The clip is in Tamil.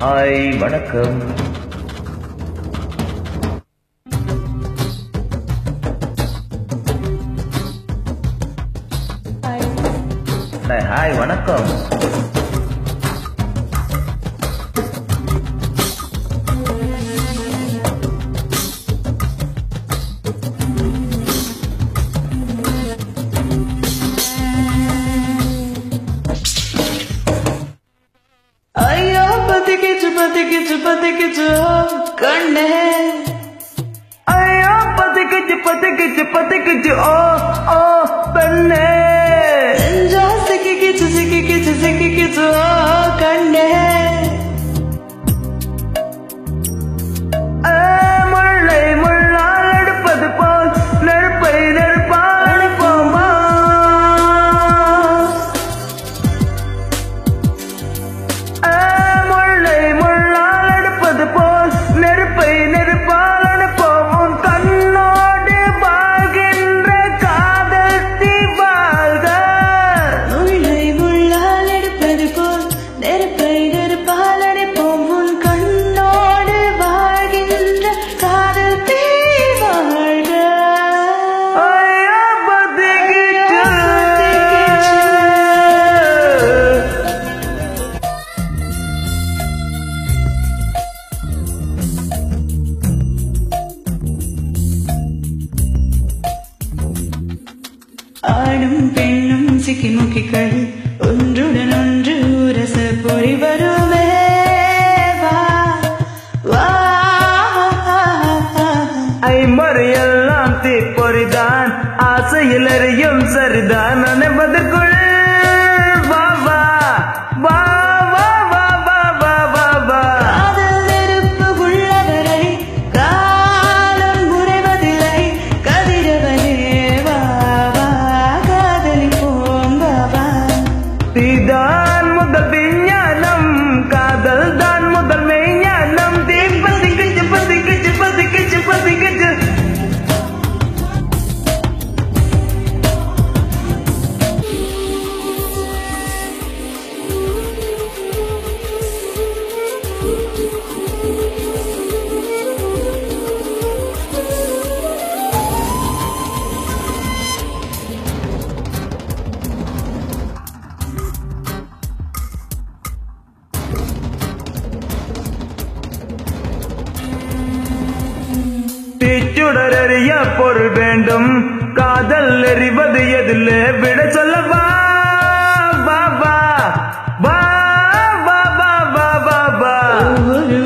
ஹாய் வணக்கம். ஹாய் வணக்கம். ஐயோ பத்திக்கிச்சு கண்ணே, ஐயோ பத்திக்கிச்சு ஓ ஓ பெண்ணே. நெஞ்சா சிக்கிக்கிச்சு கண்ணே. முல்லை முள்ளால் எடுப்பது போல் நெருப்பை நெருப்பால் அனுப்போமா. முல்லை முள்ளால் எடுப்பது போல் நெருப்பை நெருப்பால் அனுப்போம். உன் கண்ணோடு வாழ்கின்ற காதல் தீ வாழ்க. முல்லை முள்ளால் எடுப்பது போல் நெருப்பை நெருப்பால் அணைப்போம். உன் கண்ணோடு வாழ்கின்ற காதல் தீ வாழ்க. ஐயா பத்திக்கிச்சு. ஆணும் பெண்ணும் சிக்கிமுக்கிகள் ஒன்றுடன் ஒன்று உரச பொறி வருமே. வா, வா, ஐம்பறையெல்லாம் தீப்பொறிதான், ஆசையில் எறியும் சரிதான். நினைப்பதற்குள் வா வா வா வா வா வா வா வா வா. காதல் நெருப்பு உள்ளவரை காலம் உறைவதில்லை. கதிரவனே வா, வா, காதலிப்போம் வா, வா. தீதான் முதல் விஞ்ஞானம், காதல் தான் முதல் மெய்ஞானம். தீ பத்திக்கிச்சு பத்திக்கிச்சு பத்திக்கிச்சு பத்திக்கிச்சு. தீச்சுடரிய பொருள் வேண்டும், காதல் எறிவது எதில் விட சொல்லவா. வா வா வா வா வா வா வா வா. ஒரு